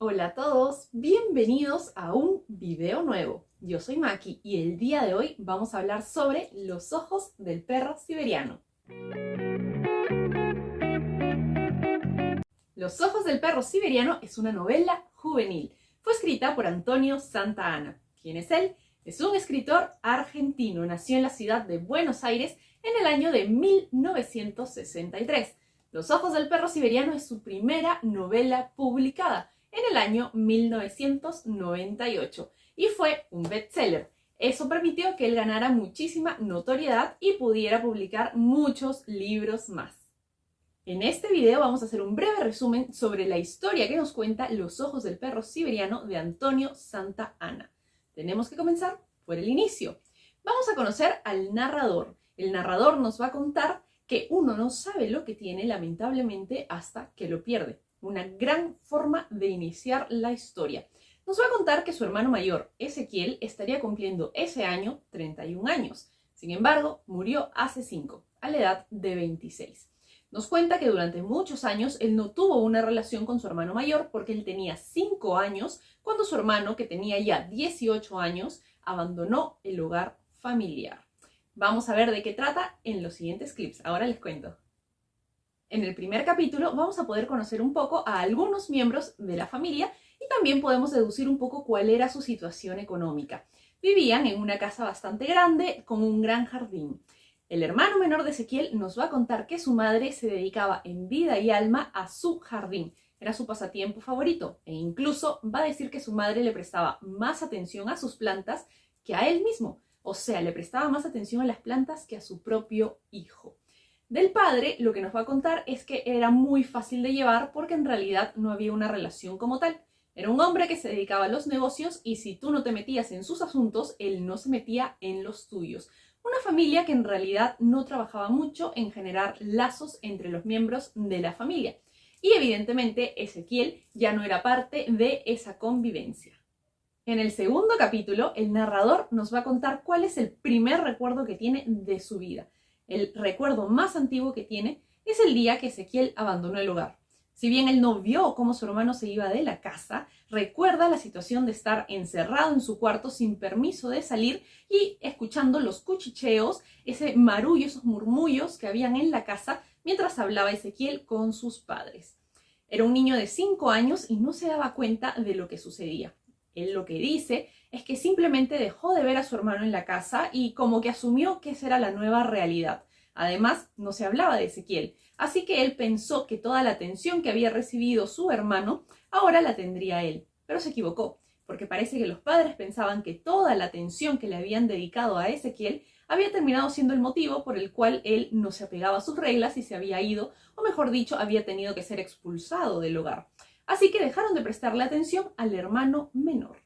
Hola a todos, bienvenidos a un video nuevo. Yo soy Maki y el día de hoy vamos a hablar sobre Los ojos del perro siberiano. Los ojos del perro siberiano es una novela juvenil. Fue escrita por Antonio Santa Anna. ¿Quién es él? Es un escritor argentino. Nació en la ciudad de Buenos Aires en el año de 1963. Los ojos del perro siberiano es su primera novela publicada en el año 1998 y fue un bestseller. Eso permitió que él ganara muchísima notoriedad y pudiera publicar muchos libros más. En este video vamos a hacer un breve resumen sobre la historia que nos cuenta Los ojos del perro siberiano de Antonio Santa Anna. Tenemos que comenzar por el inicio. Vamos a conocer al narrador. El narrador nos va a contar que uno no sabe lo que tiene, lamentablemente, hasta que lo pierde. Una gran forma de iniciar la historia. Nos va a contar que su hermano mayor, Ezequiel, estaría cumpliendo ese año 31 años. Sin embargo, murió hace 5, a la edad de 26. Nos cuenta que durante muchos años él no tuvo una relación con su hermano mayor porque él tenía 5 años cuando su hermano, que tenía ya 18 años, abandonó el hogar familiar. Vamos a ver de qué trata en los siguientes clips. Ahora les cuento. En el primer capítulo vamos a poder conocer un poco a algunos miembros de la familia y también podemos deducir un poco cuál era su situación económica. Vivían en una casa bastante grande con un gran jardín. El hermano menor de Ezequiel nos va a contar que su madre se dedicaba en vida y alma a su jardín. Era su pasatiempo favorito e incluso va a decir que su madre le prestaba más atención a sus plantas que a él mismo. O sea, le prestaba más atención a las plantas que a su propio hijo. Del padre, lo que nos va a contar es que era muy fácil de llevar porque en realidad no había una relación como tal. Era un hombre que se dedicaba a los negocios y si tú no te metías en sus asuntos, él no se metía en los tuyos. Una familia que en realidad no trabajaba mucho en generar lazos entre los miembros de la familia. Y evidentemente Ezequiel ya no era parte de esa convivencia. En el segundo capítulo, el narrador nos va a contar cuál es el primer recuerdo que tiene de su vida. El recuerdo más antiguo que tiene es el día que Ezequiel abandonó el hogar. Si bien él no vio cómo su hermano se iba de la casa, recuerda la situación de estar encerrado en su cuarto sin permiso de salir y escuchando los cuchicheos, ese marullo, esos murmullos que habían en la casa mientras hablaba Ezequiel con sus padres. Era un niño de 5 años y no se daba cuenta de lo que sucedía. Él lo que dice es que simplemente dejó de ver a su hermano en la casa y como que asumió que esa era la nueva realidad. Además, no se hablaba de Ezequiel, así que él pensó que toda la atención que había recibido su hermano ahora la tendría él. Pero se equivocó, porque parece que los padres pensaban que toda la atención que le habían dedicado a Ezequiel había terminado siendo el motivo por el cual él no se apegaba a sus reglas y se había ido, o mejor dicho, había tenido que ser expulsado del hogar. Así que dejaron de prestarle atención al hermano menor.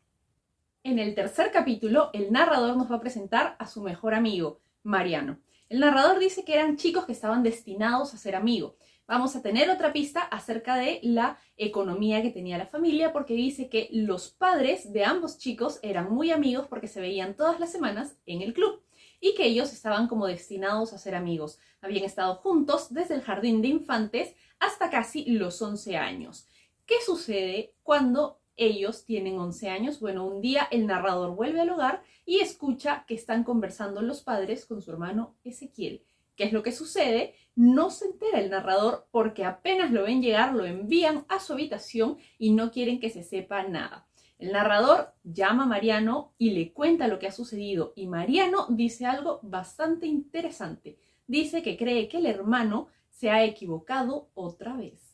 En el tercer capítulo, el narrador nos va a presentar a su mejor amigo, Mariano. El narrador dice que eran chicos que estaban destinados a ser amigos. Vamos a tener otra pista acerca de la economía que tenía la familia porque dice que los padres de ambos chicos eran muy amigos porque se veían todas las semanas en el club y que ellos estaban como destinados a ser amigos. Habían estado juntos desde el jardín de infantes hasta casi los 11 años. ¿Qué sucede cuando ellos tienen 11 años? Bueno, un día el narrador vuelve al hogar y escucha que están conversando los padres con su hermano Ezequiel. ¿Qué es lo que sucede? No se entera el narrador porque apenas lo ven llegar, lo envían a su habitación y no quieren que se sepa nada. El narrador llama a Mariano y le cuenta lo que ha sucedido y Mariano dice algo bastante interesante. Dice que cree que el hermano se ha equivocado otra vez.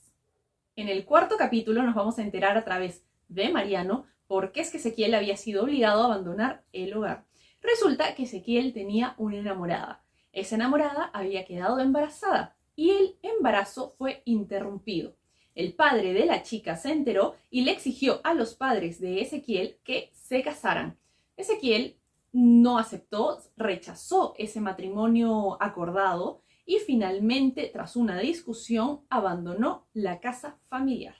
En el cuarto capítulo nos vamos a enterar a través de Mariano por qué es que Ezequiel había sido obligado a abandonar el hogar. Resulta que Ezequiel tenía una enamorada. Esa enamorada había quedado embarazada y el embarazo fue interrumpido. El padre de la chica se enteró y le exigió a los padres de Ezequiel que se casaran. Ezequiel no aceptó, rechazó ese matrimonio acordado y finalmente, tras una discusión, abandonó la casa familiar.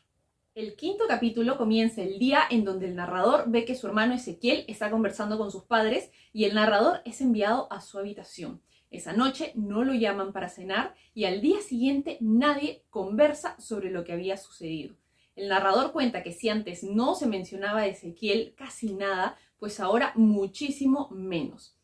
El quinto capítulo comienza el día en donde el narrador ve que su hermano Ezequiel está conversando con sus padres y el narrador es enviado a su habitación. Esa noche no lo llaman para cenar y al día siguiente nadie conversa sobre lo que había sucedido. El narrador cuenta que si antes no se mencionaba a Ezequiel casi nada, pues ahora muchísimo menos.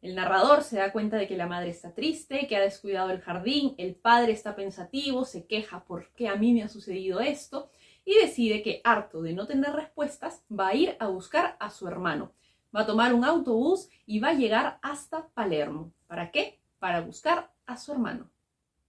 El narrador se da cuenta de que la madre está triste, que ha descuidado el jardín, el padre está pensativo, se queja por qué a mí me ha sucedido esto y decide que, harto de no tener respuestas, va a ir a buscar a su hermano. Va a tomar un autobús y va a llegar hasta Palermo. ¿Para qué? Para buscar a su hermano.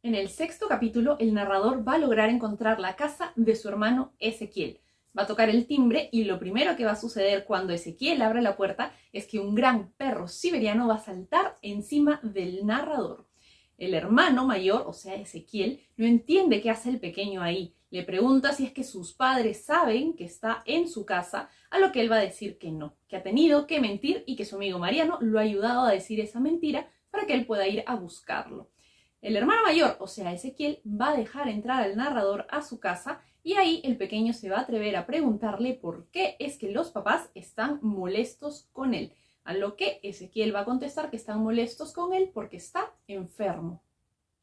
En el 6º capítulo, el narrador va a lograr encontrar la casa de su hermano Ezequiel. Va a tocar el timbre y lo primero que va a suceder cuando Ezequiel abre la puerta es que un gran perro siberiano va a saltar encima del narrador. El hermano mayor, o sea Ezequiel, no entiende qué hace el pequeño ahí. Le pregunta si es que sus padres saben que está en su casa, a lo que él va a decir que no, que ha tenido que mentir y que su amigo Mariano lo ha ayudado a decir esa mentira para que él pueda ir a buscarlo. El hermano mayor, o sea Ezequiel, va a dejar entrar al narrador a su casa y ahí el pequeño se va a atrever a preguntarle por qué es que los papás están molestos con él, a lo que Ezequiel va a contestar que están molestos con él porque está enfermo.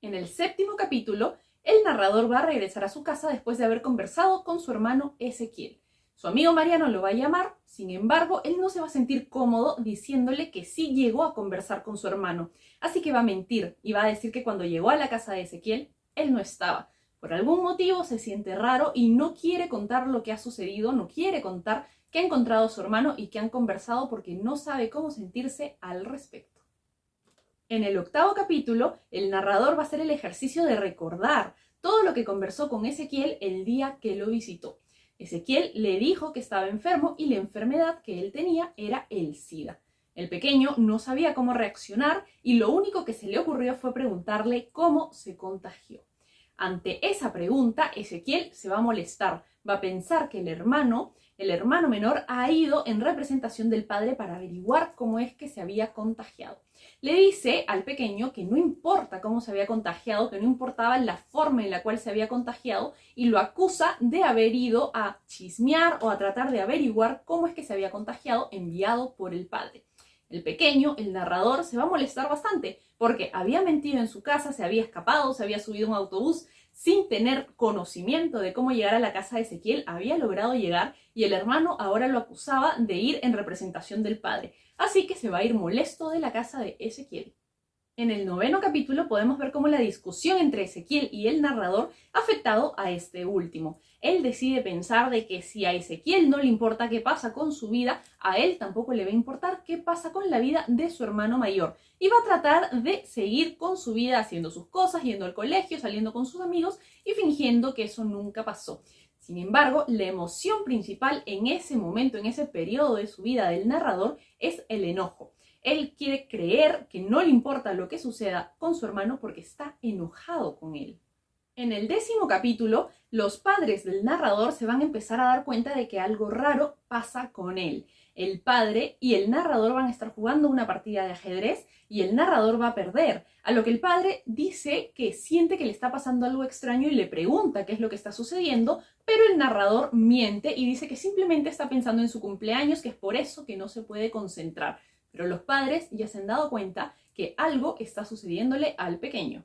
En el 7º capítulo, el narrador va a regresar a su casa después de haber conversado con su hermano Ezequiel. Su amigo Mariano lo va a llamar, sin embargo, él no se va a sentir cómodo diciéndole que sí llegó a conversar con su hermano, así que va a mentir y va a decir que cuando llegó a la casa de Ezequiel, él no estaba. Por algún motivo se siente raro y no quiere contar lo que ha sucedido, no quiere contar que ha encontrado a su hermano y que han conversado porque no sabe cómo sentirse al respecto. En el 8º capítulo, el narrador va a hacer el ejercicio de recordar todo lo que conversó con Ezequiel el día que lo visitó. Ezequiel le dijo que estaba enfermo y la enfermedad que él tenía era el SIDA. El pequeño no sabía cómo reaccionar y lo único que se le ocurrió fue preguntarle cómo se contagió. Ante esa pregunta, Ezequiel se va a molestar, va a pensar que el hermano menor ha ido en representación del padre para averiguar cómo es que se había contagiado. Le dice al pequeño que no importa cómo se había contagiado, que no importaba la forma en la cual se había contagiado y lo acusa de haber ido a chismear o a tratar de averiguar cómo es que se había contagiado enviado por el padre. El pequeño, el narrador, se va a molestar bastante porque había mentido en su casa, se había escapado, se había subido a un autobús sin tener conocimiento de cómo llegar a la casa de Ezequiel, había logrado llegar y el hermano ahora lo acusaba de ir en representación del padre. Así que se va a ir molesto de la casa de Ezequiel. En el 9º capítulo podemos ver cómo la discusión entre Ezequiel y el narrador ha afectado a este último. Él decide pensar de que si a Ezequiel no le importa qué pasa con su vida, a él tampoco le va a importar qué pasa con la vida de su hermano mayor. Y va a tratar de seguir con su vida haciendo sus cosas, yendo al colegio, saliendo con sus amigos y fingiendo que eso nunca pasó. Sin embargo, la emoción principal en ese momento, en ese periodo de su vida del narrador, es el enojo. Él quiere creer que no le importa lo que suceda con su hermano porque está enojado con él. En el 10º capítulo, los padres del narrador se van a empezar a dar cuenta de que algo raro pasa con él. El padre y el narrador van a estar jugando una partida de ajedrez y el narrador va a perder, a lo que el padre dice que siente que le está pasando algo extraño y le pregunta qué es lo que está sucediendo, pero el narrador miente y dice que simplemente está pensando en su cumpleaños, que es por eso que no se puede concentrar. Pero los padres ya se han dado cuenta que algo está sucediéndole al pequeño.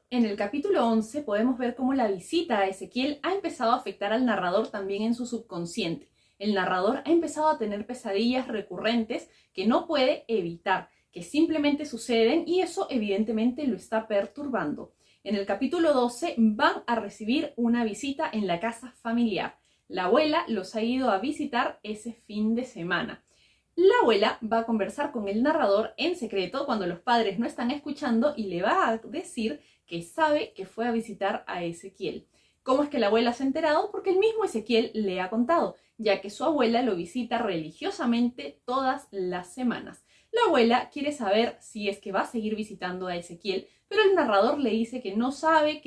En el capítulo 11 podemos ver cómo la visita a Ezequiel ha empezado a afectar al narrador también en su subconsciente. El narrador ha empezado a tener pesadillas recurrentes que no puede evitar, que simplemente suceden y eso evidentemente lo está perturbando. En el capítulo 12 van a recibir una visita en la casa familiar. La abuela los ha ido a visitar ese fin de semana. La abuela va a conversar con el narrador en secreto cuando los padres no están escuchando y le va a decir que sabe que fue a visitar a Ezequiel. ¿Cómo es que la abuela se ha enterado? Porque el mismo Ezequiel le ha contado, ya que su abuela lo visita religiosamente todas las semanas. La abuela quiere saber si es que va a seguir visitando a Ezequiel, pero el narrador le dice que no sabe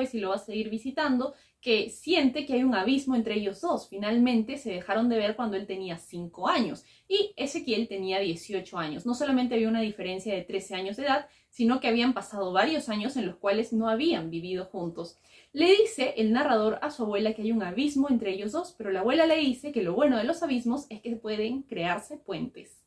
si lo va a seguir visitando, que siente que hay un abismo entre ellos dos. Finalmente se dejaron de ver cuando él tenía 5 años y Ezequiel tenía 18 años. No solamente había una diferencia de 13 años de edad, sino que habían pasado varios años en los cuales no habían vivido juntos. Le dice el narrador a su abuela que hay un abismo entre ellos dos, pero la abuela le dice que lo bueno de los abismos es que pueden crearse puentes.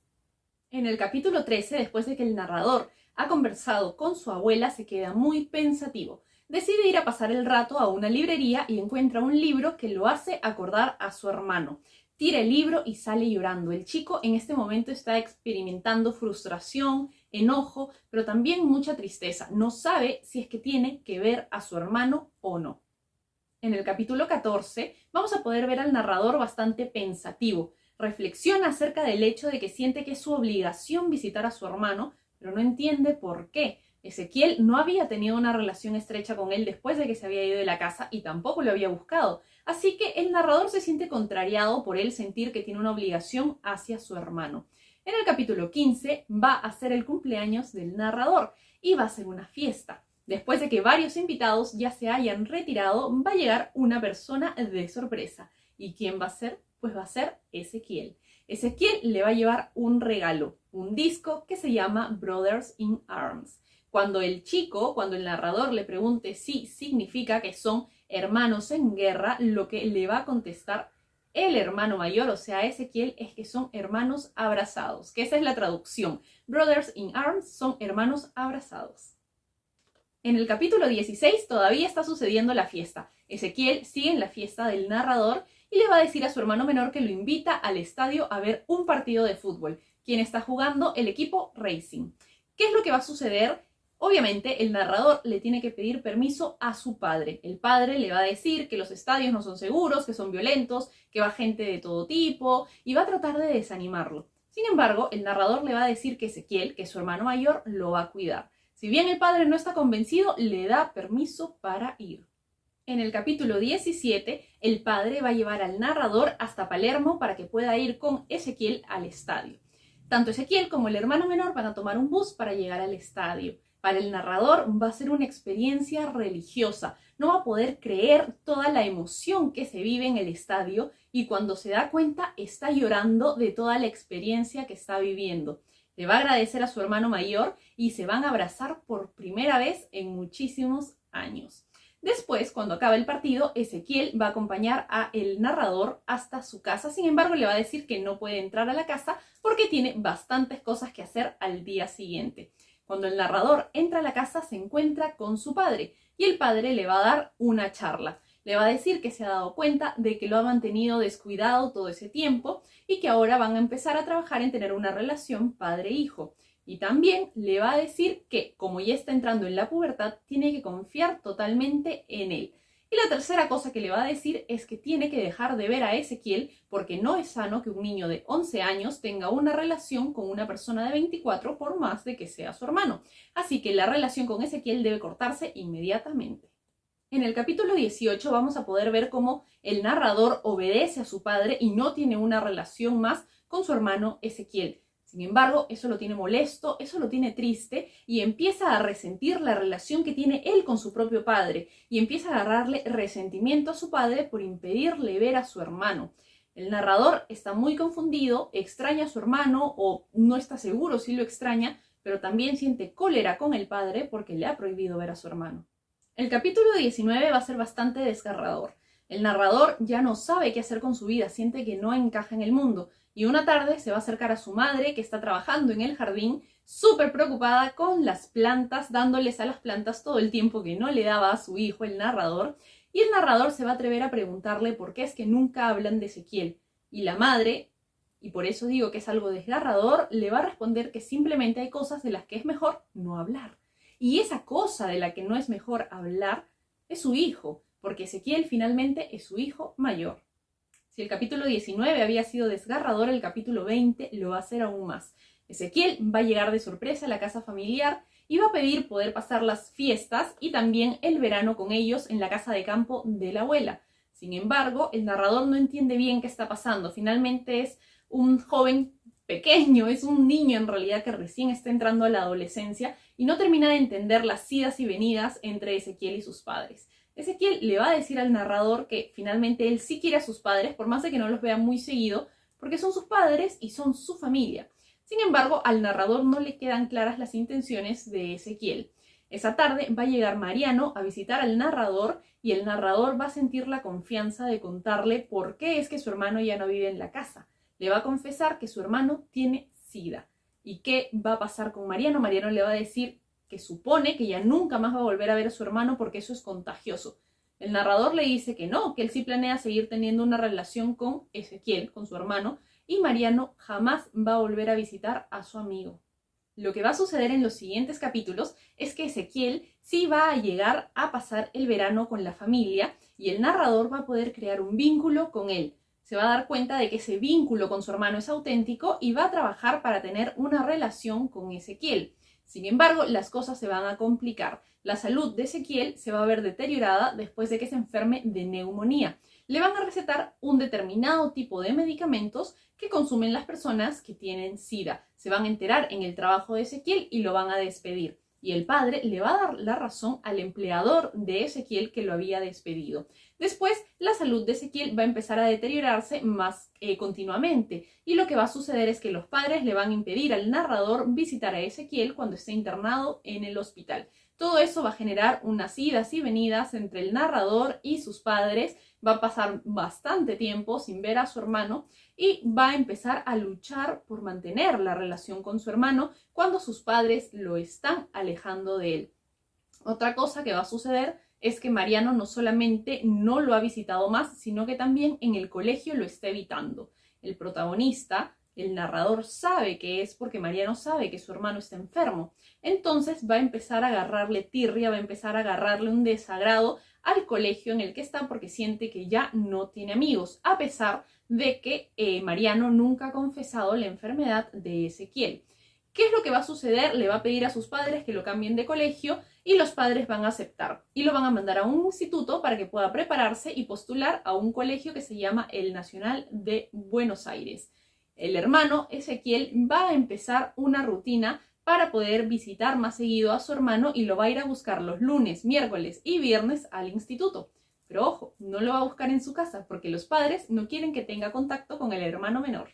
En el capítulo 13, después de que el narrador ha conversado con su abuela, se queda muy pensativo. decide ir a pasar el rato a una librería y encuentra un libro que lo hace acordar a su hermano. Tira el libro y sale llorando. El chico en este momento está experimentando frustración, enojo, pero también mucha tristeza. No sabe si es que tiene que ver a su hermano o no. En el capítulo 14 vamos a poder ver al narrador bastante pensativo. Reflexiona acerca del hecho de que siente que es su obligación visitar a su hermano, pero no entiende por qué. Ezequiel no había tenido una relación estrecha con él después de que se había ido de la casa y tampoco lo había buscado. Así que el narrador se siente contrariado por él sentir que tiene una obligación hacia su hermano. En el capítulo 15 va a ser el cumpleaños del narrador y va a ser una fiesta. Después de que varios invitados ya se hayan retirado, va a llegar una persona de sorpresa. ¿Y quién va a ser? Pues va a ser Ezequiel. Ezequiel le va a llevar un regalo, un disco que se llama Brothers in Arms. Cuando el narrador le pregunte si significa que son hermanos en guerra, lo que le va a contestar el hermano mayor, o sea, Ezequiel, es que son hermanos abrazados, que esa es la traducción. Brothers in Arms son hermanos abrazados. En el capítulo 16 todavía está sucediendo la fiesta. Ezequiel sigue en la fiesta del narrador y le va a decir a su hermano menor que lo invita al estadio a ver un partido de fútbol, quien está jugando el equipo Racing. ¿Qué es lo que va a suceder? Obviamente el narrador le tiene que pedir permiso a su padre. El padre le va a decir que los estadios no son seguros, que son violentos, que va gente de todo tipo y va a tratar de desanimarlo. Sin embargo, el narrador le va a decir que Ezequiel, que es su hermano mayor, lo va a cuidar. Si bien el padre no está convencido, le da permiso para ir. En el capítulo 17, el padre va a llevar al narrador hasta Palermo para que pueda ir con Ezequiel al estadio. Tanto Ezequiel como el hermano menor van a tomar un bus para llegar al estadio. Para el narrador va a ser una experiencia religiosa. No va a poder creer toda la emoción que se vive en el estadio y cuando se da cuenta está llorando de toda la experiencia que está viviendo. Le va a agradecer a su hermano mayor y se van a abrazar por primera vez en muchísimos años. Después, cuando acabe el partido, Ezequiel va a acompañar a el narrador hasta su casa. Sin embargo, le va a decir que no puede entrar a la casa porque tiene bastantes cosas que hacer al día siguiente. Cuando el narrador entra a la casa, se encuentra con su padre y el padre le va a dar una charla. Le va a decir que se ha dado cuenta de que lo ha mantenido descuidado todo ese tiempo y que ahora van a empezar a trabajar en tener una relación padre-hijo. Y también le va a decir que, como ya está entrando en la pubertad, tiene que confiar totalmente en él. Y la tercera cosa que le va a decir es que tiene que dejar de ver a Ezequiel porque no es sano que un niño de 11 años tenga una relación con una persona de 24 por más de que sea su hermano. Así que la relación con Ezequiel debe cortarse inmediatamente. En el capítulo 18 vamos a poder ver cómo el narrador obedece a su padre y no tiene una relación más con su hermano Ezequiel. Sin embargo, eso lo tiene molesto, eso lo tiene triste y empieza a resentir la relación que tiene él con su propio padre y empieza a agarrarle resentimiento a su padre por impedirle ver a su hermano. El narrador está muy confundido, extraña a su hermano o no está seguro si lo extraña, pero también siente cólera con el padre porque le ha prohibido ver a su hermano. El capítulo 19 va a ser bastante desgarrador. El narrador ya no sabe qué hacer con su vida, siente que no encaja en el mundo y una tarde se va a acercar a su madre que está trabajando en el jardín, súper preocupada con las plantas, dándoles a las plantas todo el tiempo que no le daba a su hijo, el narrador, y el narrador se va a atrever a preguntarle por qué es que nunca hablan de Ezequiel. Y la madre, y por eso digo que es algo desgarrador, le va a responder que simplemente hay cosas de las que es mejor no hablar. Y esa cosa de la que no es mejor hablar es su hijo, porque Ezequiel finalmente es su hijo mayor. Si el capítulo 19 había sido desgarrador, el capítulo 20 lo va a ser aún más. Ezequiel va a llegar de sorpresa a la casa familiar y va a pedir poder pasar las fiestas y también el verano con ellos en la casa de campo de la abuela. Sin embargo, el narrador no entiende bien qué está pasando. Finalmente es un joven pequeño, es un niño en realidad que recién está entrando a la adolescencia y no termina de entender las idas y venidas entre Ezequiel y sus padres. Ezequiel le va a decir al narrador que finalmente él sí quiere a sus padres, por más de que no los vea muy seguido, porque son sus padres y son su familia. Sin embargo, al narrador no le quedan claras las intenciones de Ezequiel. Esa tarde va a llegar Mariano a visitar al narrador y el narrador va a sentir la confianza de contarle por qué es que su hermano ya no vive en la casa. Le va a confesar que su hermano tiene SIDA. ¿Y qué va a pasar con Mariano? Mariano le va a decir que supone que ya nunca más va a volver a ver a su hermano porque eso es contagioso. El narrador le dice que no, que él sí planea seguir teniendo una relación con Ezequiel, con su hermano, y Mariano jamás va a volver a visitar a su amigo. Lo que va a suceder en los siguientes capítulos es que Ezequiel sí va a llegar a pasar el verano con la familia y el narrador va a poder crear un vínculo con él. Se va a dar cuenta de que ese vínculo con su hermano es auténtico y va a trabajar para tener una relación con Ezequiel. Sin embargo, las cosas se van a complicar. La salud de Ezequiel se va a ver deteriorada después de que se enferme de neumonía. Le van a recetar un determinado tipo de medicamentos que consumen las personas que tienen SIDA. Se van a enterar en el trabajo de Ezequiel y lo van a despedir. Y el padre le va a dar la razón al empleador de Ezequiel que lo había despedido. Después, la salud de Ezequiel va a empezar a deteriorarse más continuamente. Y lo que va a suceder es que los padres le van a impedir al narrador visitar a Ezequiel cuando esté internado en el hospital. Todo eso va a generar unas idas y venidas entre el narrador y sus padres. Va a pasar bastante tiempo sin ver a su hermano y va a empezar a luchar por mantener la relación con su hermano cuando sus padres lo están alejando de él. Otra cosa que va a suceder es que Mariano no solamente no lo ha visitado más, sino que también en el colegio lo está evitando. El protagonista, el narrador, sabe que es porque Mariano sabe que su hermano está enfermo. Entonces va a empezar a agarrarle tirria, va a empezar a agarrarle un desagrado al colegio en el que está porque siente que ya no tiene amigos, a pesar de que Mariano nunca ha confesado la enfermedad de Ezequiel. ¿Qué es lo que va a suceder? Le va a pedir a sus padres que lo cambien de colegio y los padres van a aceptar y lo van a mandar a un instituto para que pueda prepararse y postular a un colegio que se llama el Nacional de Buenos Aires. El hermano Ezequiel va a empezar una rutina para poder visitar más seguido a su hermano y lo va a ir a buscar los lunes, miércoles y viernes al instituto. Pero ojo, no lo va a buscar en su casa porque los padres no quieren que tenga contacto con el hermano menor.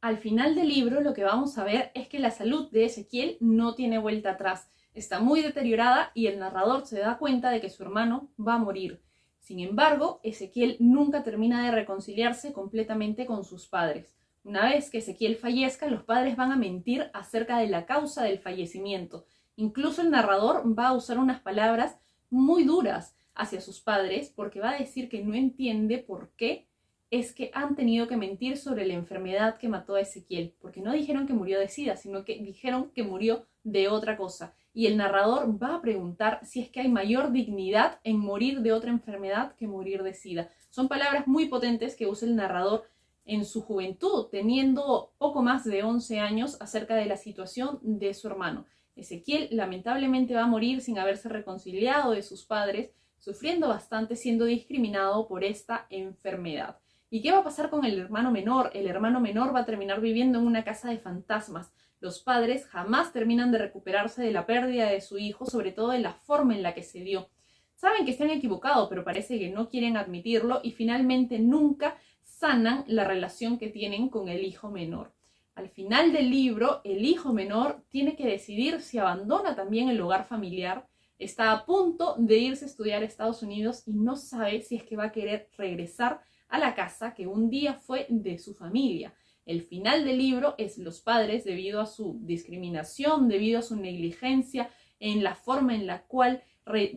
Al final del libro lo que vamos a ver es que la salud de Ezequiel no tiene vuelta atrás. Está muy deteriorada y el narrador se da cuenta de que su hermano va a morir. Sin embargo, Ezequiel nunca termina de reconciliarse completamente con sus padres. Una vez que Ezequiel fallezca, los padres van a mentir acerca de la causa del fallecimiento. Incluso el narrador va a usar unas palabras muy duras hacia sus padres porque va a decir que no entiende por qué es que han tenido que mentir sobre la enfermedad que mató a Ezequiel, porque no dijeron que murió de SIDA, sino que dijeron que murió de otra cosa. Y el narrador va a preguntar si es que hay mayor dignidad en morir de otra enfermedad que morir de SIDA. Son palabras muy potentes que usa el narrador en su juventud, teniendo poco más de 11 años, acerca de la situación de su hermano. Ezequiel lamentablemente va a morir sin haberse reconciliado de sus padres, sufriendo bastante, siendo discriminado por esta enfermedad. ¿Y qué va a pasar con el hermano menor? El hermano menor va a terminar viviendo en una casa de fantasmas. Los padres jamás terminan de recuperarse de la pérdida de su hijo, sobre todo de la forma en la que se dio. Saben que se han equivocado, pero parece que no quieren admitirlo y finalmente nunca sanan la relación que tienen con el hijo menor. Al final del libro, el hijo menor tiene que decidir si abandona también el hogar familiar. Está a punto de irse a estudiar a Estados Unidos y no sabe si es que va a querer regresar a la casa que un día fue de su familia. El final del libro es los padres, debido a su discriminación, debido a su negligencia en la forma en la cual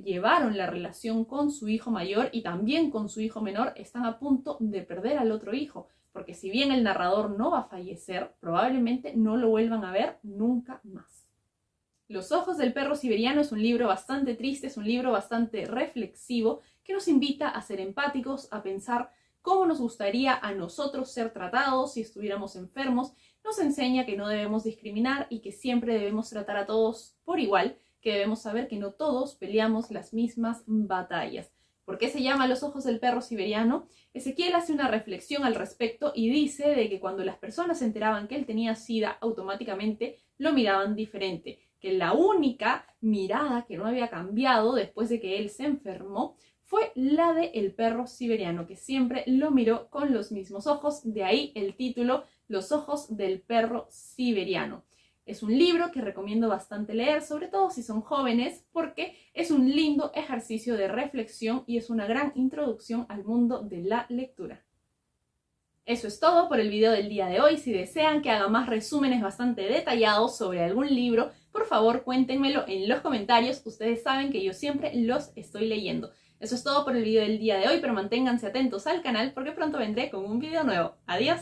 llevaron la relación con su hijo mayor y también con su hijo menor, están a punto de perder al otro hijo, porque si bien el narrador no va a fallecer, probablemente no lo vuelvan a ver nunca más. Los ojos del perro siberiano es un libro bastante triste, es un libro bastante reflexivo que nos invita a ser empáticos, a pensar cómo nos gustaría a nosotros ser tratados si estuviéramos enfermos. Nos enseña que no debemos discriminar y que siempre debemos tratar a todos por igual, que debemos saber que no todos peleamos las mismas batallas. ¿Por qué se llama Los ojos del perro siberiano? Ezequiel hace una reflexión al respecto y dice de que cuando las personas se enteraban que él tenía SIDA, automáticamente lo miraban diferente, que la única mirada que no había cambiado después de que él se enfermó fue la del perro siberiano, que siempre lo miró con los mismos ojos, de ahí el título Los ojos del perro siberiano. Es un libro que recomiendo bastante leer, sobre todo si son jóvenes, porque es un lindo ejercicio de reflexión y es una gran introducción al mundo de la lectura. Eso es todo por el video del día de hoy. Si desean que haga más resúmenes bastante detallados sobre algún libro, Por favor, cuéntenmelo en los comentarios. Ustedes saben que yo siempre los estoy leyendo. Eso es todo por el video del día de hoy, pero manténganse atentos al canal porque pronto vendré con un video nuevo. ¡Adiós!